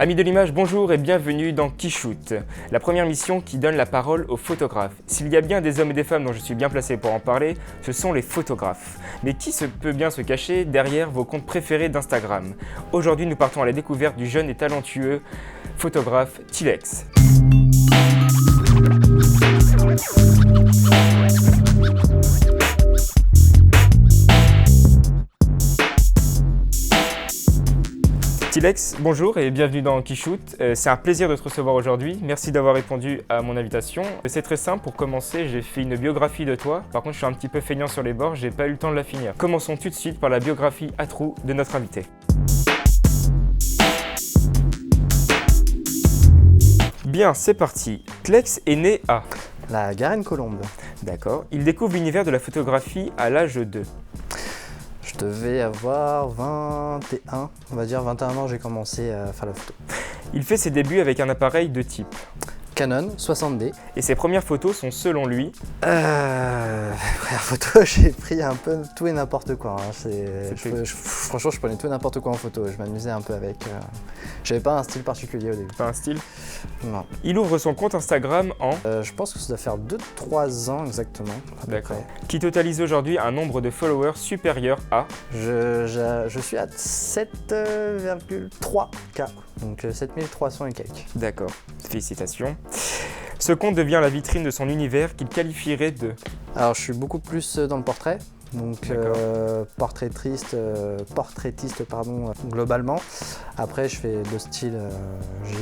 Amis de l'image, bonjour et bienvenue dans Qui Shoot, la première mission qui donne la parole aux photographes. S'il y a bien des hommes et des femmes dont je suis bien placé pour en parler, ce sont les photographes. Mais qui peut bien se cacher derrière vos comptes préférés d'Instagram? Aujourd'hui, nous partons à la découverte du jeune et talentueux photographe Tilex. Tilex, bonjour et bienvenue dans Qui Shoot. C'est un plaisir de te recevoir aujourd'hui. Merci d'avoir répondu à mon invitation. C'est très simple, pour commencer, j'ai fait une biographie de toi. Par contre, je suis un petit peu feignant sur les bords, j'ai pas eu le temps de la finir. Commençons tout de suite par la biographie à trous de notre invité. Bien, c'est parti. Tilex est né à la Garenne-Colombes. D'accord. Il découvre l'univers de la photographie à l'âge de... Je devais avoir 21, on va dire 21 ans, j'ai commencé à faire la photo. Il fait ses débuts avec un appareil de type Canon 60D. Et ses premières photos sont selon lui Première photo, j'ai pris un peu tout et n'importe quoi. Hein. Franchement, je prenais tout et n'importe quoi en photo. Je m'amusais un peu avec. J'avais pas un style particulier au début. Pas un style? Non. Il ouvre son compte Instagram en... je pense que ça doit faire 2-3 ans exactement. D'accord. Qui totalise aujourd'hui un nombre de followers supérieur à... Je suis à 7,3K. Donc 7300 et quelques. D'accord. Félicitations. Ce compte devient la vitrine de son univers qu'il qualifierait de... Alors je suis beaucoup plus dans le portrait, donc portraitiste globalement. Après je fais deux styles,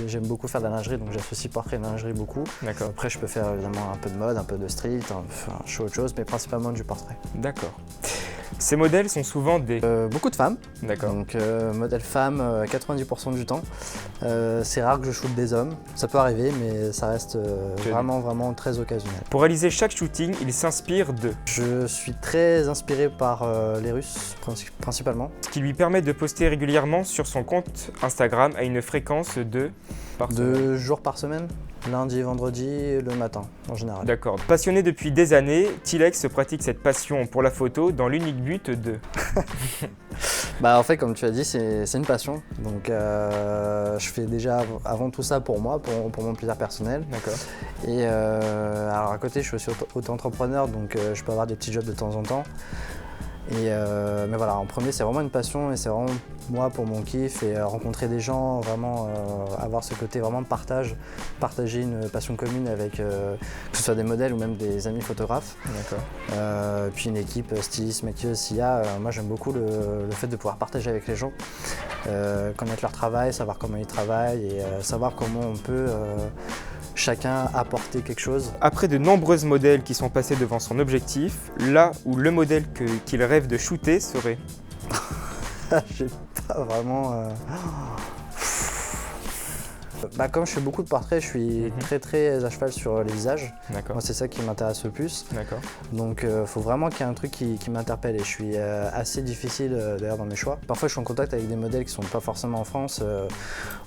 j'aime beaucoup faire de la lingerie, donc j'associe portrait et lingerie beaucoup. D'accord. Après je peux faire évidemment un peu de mode, un peu de street, je fais autre chose, mais principalement du portrait. D'accord. Ces modèles sont souvent des... beaucoup de femmes. D'accord. Donc modèle femme 90% du temps. C'est rare que je shoote des hommes, ça peut arriver, mais ça reste vraiment très occasionnel. Pour réaliser chaque shooting, il s'inspire de... Je suis très inspiré par les Russes, principalement. Ce qui lui permet de poster régulièrement sur son compte Instagram à une fréquence de... 2 jours par semaine, lundi et vendredi, le matin en général. D'accord. Passionné depuis des années, Tilex pratique cette passion pour la photo dans l'unique but de... En fait, comme tu as dit, c'est une passion. Donc je fais déjà avant tout ça pour moi, pour mon plaisir personnel. D'accord. Et alors à côté, je suis aussi auto-entrepreneur, donc je peux avoir des petits jobs de temps en temps. Mais voilà, en premier, c'est vraiment une passion et c'est vraiment moi pour mon kiff et rencontrer des gens, vraiment avoir ce côté vraiment de partager une passion commune avec que ce soit des modèles ou même des amis photographes. D'accord. Puis une équipe styliste, maquilleuse, s'il y a. Moi, j'aime beaucoup le fait de pouvoir partager avec les gens, connaître leur travail, savoir comment ils travaillent et savoir comment on peut chacun apporter quelque chose. Après de nombreux modèles qui sont passés devant son objectif, là où le modèle qu'il rêve de shooter serait... J'ai pas vraiment... Comme je fais beaucoup de portraits, je suis très à cheval sur les visages. D'accord. Moi, c'est ça qui m'intéresse le plus. D'accord. Donc, faut vraiment qu'il y ait un truc qui m'interpelle. Et je suis assez difficile d'ailleurs dans mes choix. Parfois, je suis en contact avec des modèles qui sont pas forcément en France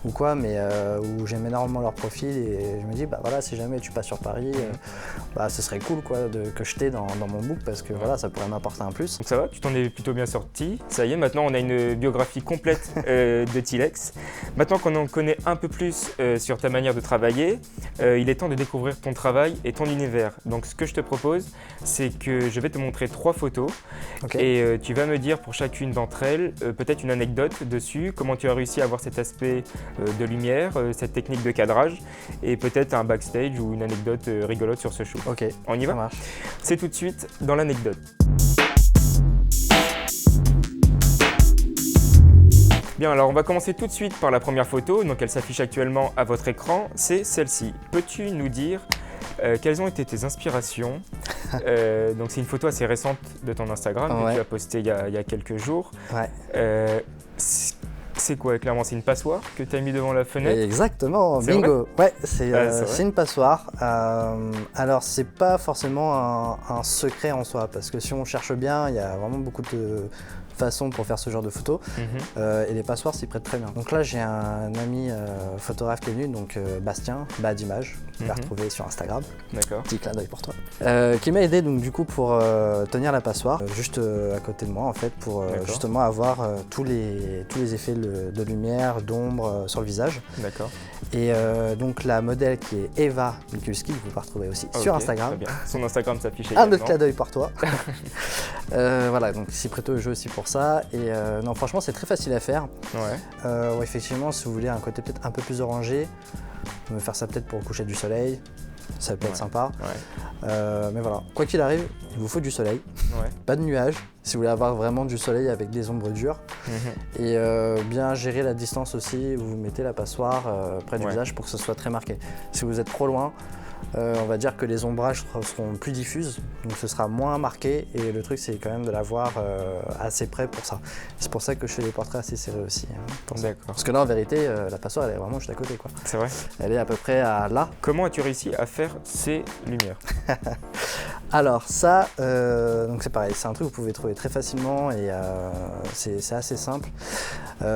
ou quoi, mais où j'aime énormément leur profil et je me dis, voilà, si jamais tu passes sur Paris, ce serait cool quoi, que je t'ai dans mon book parce que voilà, ça pourrait m'apporter un plus. Donc ça va, tu t'en es plutôt bien sorti. Ça y est, maintenant on a une biographie complète de Tilex. Maintenant qu'on en connaît un peu plus sur ta manière de travailler, il est temps de découvrir ton travail et ton univers. Donc ce que je te propose, c'est que je vais te montrer 3 photos et tu vas me dire pour chacune d'entre elles peut-être une anecdote dessus, comment tu as réussi à avoir cet aspect de lumière, cette technique de cadrage et peut-être un backstage ou une anecdote rigolote sur ce shoot. Ok, on y va? Ça marche. C'est tout de suite dans l'anecdote. Bien, alors on va commencer tout de suite par la première photo, donc elle s'affiche actuellement à votre écran, c'est celle-ci. Peux-tu nous dire quelles ont été tes inspirations? Donc c'est une photo assez récente de ton Instagram que tu as postée il y a quelques jours. Ouais. C'est quoi clairement? C'est une passoire que tu as mis devant la fenêtre? Exactement, bingo. Ouais, c'est une passoire. Alors c'est pas forcément un secret en soi, parce que si on cherche bien, il y a vraiment beaucoup de façon pour faire ce genre de photos. Et les passoires s'y prêtent très bien. Donc là, j'ai un ami photographe qui est venu, donc Bastien, d'Image, que tu vas retrouver sur Instagram. D'accord. Petit clin d'œil pour toi. Qui m'a aidé donc du coup pour tenir la passoire, juste à côté de moi en fait, pour justement avoir tous les effets de lumière, d'ombre sur le visage. D'accord. Et donc la modèle qui est Eva Mikulski, que vous pouvez retrouver aussi sur Instagram. Très bien. Son Instagram s'affiche également. Un autre clin d'œil pour toi. Voilà, donc s'y prête au jeu aussi pour ça. Et non, franchement, c'est très facile à faire. Ouais. Effectivement, si vous voulez un côté peut-être un peu plus orangé, on va faire ça peut-être pour le coucher du soleil. Ça peut être sympa. Ouais. Mais voilà, quoi qu'il arrive, il vous faut du soleil. Ouais. Pas de nuages, si vous voulez avoir vraiment du soleil avec des ombres dures. Et bien gérer la distance aussi, vous mettez la passoire près du visage pour que ce soit très marqué. Si vous êtes trop loin, on va dire que les ombrages seront plus diffuses, donc ce sera moins marqué, et le truc c'est quand même de l'avoir assez près pour ça. C'est pour ça que je fais des portraits assez serrés aussi. D'accord. Parce que là en vérité, la passoire elle est vraiment juste à côté, quoi. C'est vrai. Elle est à peu près à là. Comment as-tu réussi à faire ces lumières? Alors ça, donc c'est pareil, c'est un truc que vous pouvez trouver très facilement et c'est assez simple. Il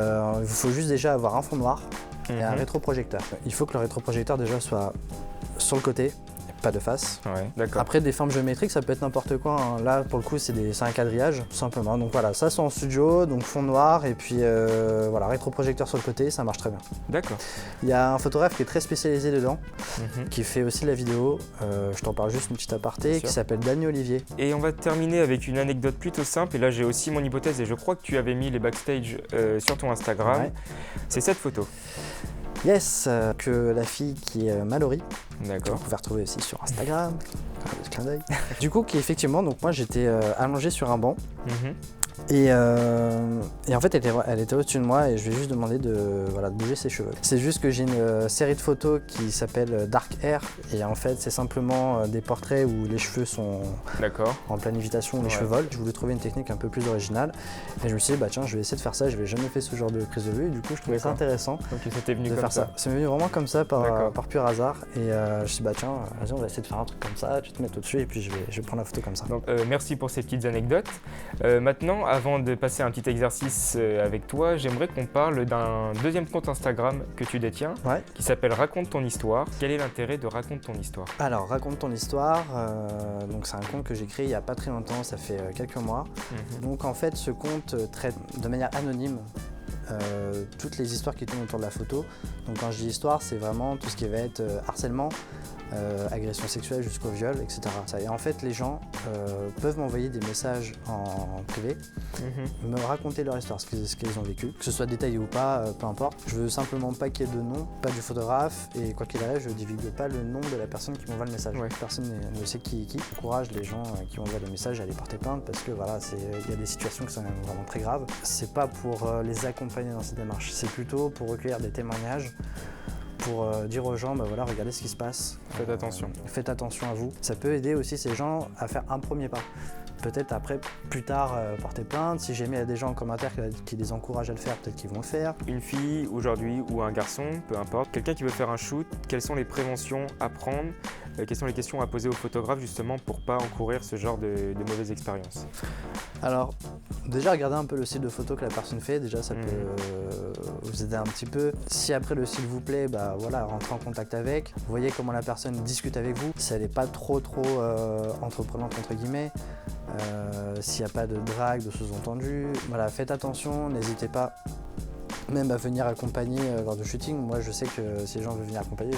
vous faut juste déjà avoir un fond noir et un rétroprojecteur. Il faut que le rétroprojecteur déjà soit sur le côté, pas de face. Ouais, d'accord. Après des formes géométriques, ça peut être n'importe quoi, hein. Là pour le coup c'est un quadrillage tout simplement. Donc voilà, ça c'est en studio, donc fond noir et puis voilà, rétroprojecteur sur le côté, ça marche très bien. D'accord. Il y a un photographe qui est très spécialisé dedans, qui fait aussi la vidéo, je t'en parle juste une petite aparté, qui s'appelle Dany Olivier. Et on va terminer avec une anecdote plutôt simple, et là j'ai aussi mon hypothèse et je crois que tu avais mis les backstage sur ton Instagram. Ouais. C'est cette photo. Yes, que la fille qui est Mallory, que D'accord. vous pouvez retrouver aussi sur Instagram, clin d'œil. Du coup, qui effectivement, donc moi j'étais allongé sur un banc. Et en fait, elle était au-dessus de moi et je lui ai juste demandé de bouger ses cheveux. C'est juste que j'ai une série de photos qui s'appelle Dark Hair et en fait, c'est simplement des portraits où les cheveux sont en pleine lévitation, les cheveux volent. Je voulais trouver une technique un peu plus originale et je me suis dit, bah tiens, je vais essayer de faire ça. Je n'avais jamais fait ce genre de prise de vue et du coup, je trouvais ça intéressant. Donc c'était venu de comme faire ça. C'est venu vraiment comme ça par pur hasard et je me suis dit, bah tiens, vas-y, on va essayer de faire un truc comme ça. Tu te mets au-dessus et puis je vais prendre la photo comme ça. Donc merci pour ces petites anecdotes. Maintenant, avant de passer un petit exercice avec toi, j'aimerais qu'on parle d'un deuxième compte Instagram que tu détiens, qui s'appelle Raconte ton histoire. Quel est l'intérêt de Raconte ton histoire? Alors, Raconte ton histoire, donc c'est un compte que j'ai créé il n'y a pas très longtemps, ça fait quelques mois. Donc en fait, ce compte traite de manière anonyme toutes les histoires qui tournent autour de la photo. Donc quand je dis histoire, c'est vraiment tout ce qui va être harcèlement, agression sexuelle jusqu'au viol, etc. Et en fait, les gens peuvent m'envoyer des messages en privé, me raconter leur histoire, ce qu'ils ont vécu, que ce soit détaillé ou pas, peu importe. Je veux simplement pas qu'il y ait de nom, pas du photographe, et quoi qu'il arrive, je ne divulgue pas le nom de la personne qui m'envoie le message. Personne ne sait qui. J'encourage les gens qui m'envoient des messages à aller porter plainte parce que voilà, il y a des situations qui sont vraiment très graves. C'est pas pour les accompagner dans cette démarche, c'est plutôt pour recueillir des témoignages, pour dire aux gens, bah voilà, regardez ce qui se passe. Faites attention. Faites attention à vous. Ça peut aider aussi ces gens à faire un premier pas. Peut-être après, plus tard, porter plainte. Si jamais il y a des gens en commentaire qui les encouragent à le faire, peut-être qu'ils vont le faire. Une fille aujourd'hui ou un garçon, peu importe, quelqu'un qui veut faire un shoot, quelles sont les préventions à prendre? Quelles sont les questions à poser au photographe justement pour pas encourir ce genre de mauvaises expériences? Alors, déjà regardez un peu le style de photo que la personne fait, déjà ça peut vous aider un petit peu. Si après le style vous plaît, bah voilà, rentrez en contact avec, voyez comment la personne discute avec vous, si elle n'est pas trop entreprenante entre guillemets, s'il n'y a pas de drague, de sous-entendu, voilà, faites attention, n'hésitez pas même à venir accompagner lors de shooting. Moi je sais que si les gens veulent venir accompagner,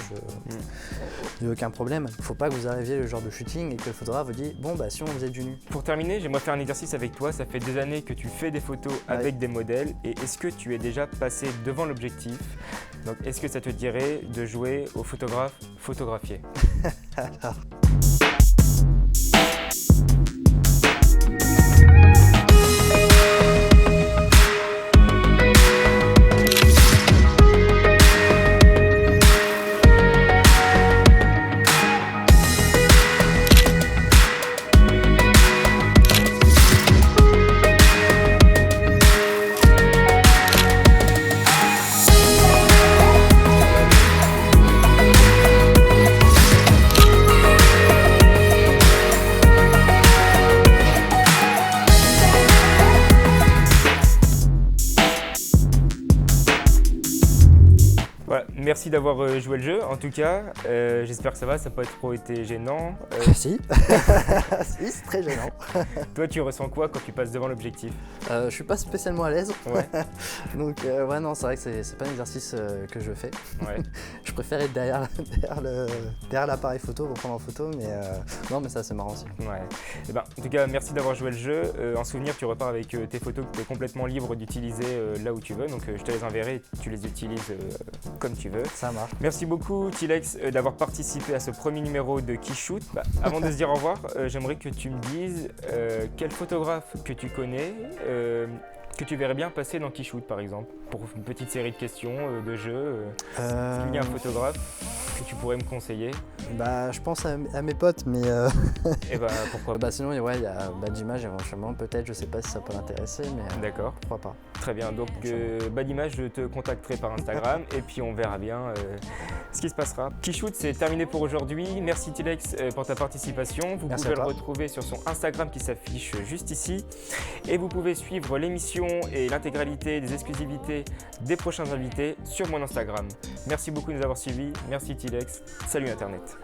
il n'y a aucun problème. Il ne faut pas que vous arriviez le genre de shooting et que le photographe vous dit bon bah si on faisait du nu. Pour terminer, j'aimerais faire un exercice avec toi. Ça fait des années que tu fais des photos avec des modèles et est-ce que tu es déjà passé devant l'objectif? Donc est-ce que ça te dirait de jouer au photographe photographié? merci d'avoir joué le jeu. En tout cas, j'espère que ça va. Ça n'a pas trop été gênant. Si, si, c'est très gênant. Toi, tu ressens quoi quand tu passes devant l'objectif? Je suis pas spécialement à l'aise. Ouais. Donc ouais, non, c'est vrai que c'est pas un exercice que je fais. Ouais. Je préfère être derrière l'appareil photo pour prendre en photo, mais non, mais ça c'est marrant aussi. Ouais. Eh ben, en tout cas, merci d'avoir joué le jeu. En souvenir, tu repars avec tes photos que tu es complètement libre d'utiliser là où tu veux. Donc je te les enverrai et tu les utilises comme tu veux. Ça marche. Merci beaucoup Tilex d'avoir participé à ce premier numéro de Qui Shoot. Avant de se dire au revoir, j'aimerais que tu me dises quel photographe que tu connais que tu verrais bien passer dans Qui Shoot par exemple, pour une petite série de questions, de jeux. Est-ce qu'il y a un photographe que tu pourrais me conseiller? Bah, je pense à mes potes, mais Et bah pourquoi pas. bah sinon, ouais, il y a Badimage éventuellement, peut-être, je sais pas si ça peut l'intéresser, mais D'accord. pourquoi pas. Très bien, donc Badimage, je te contacterai par Instagram et puis on verra bien ce qui se passera. Qui Shoot, c'est terminé pour aujourd'hui. Merci Tilex pour ta participation. Vous Merci pouvez à le toi. retrouver sur son Instagram qui s'affiche juste ici. Et vous pouvez suivre l'émission et l'intégralité des exclusivités des prochains invités sur mon Instagram. Merci beaucoup de nous avoir suivis. Merci Tilex. Salut Internet.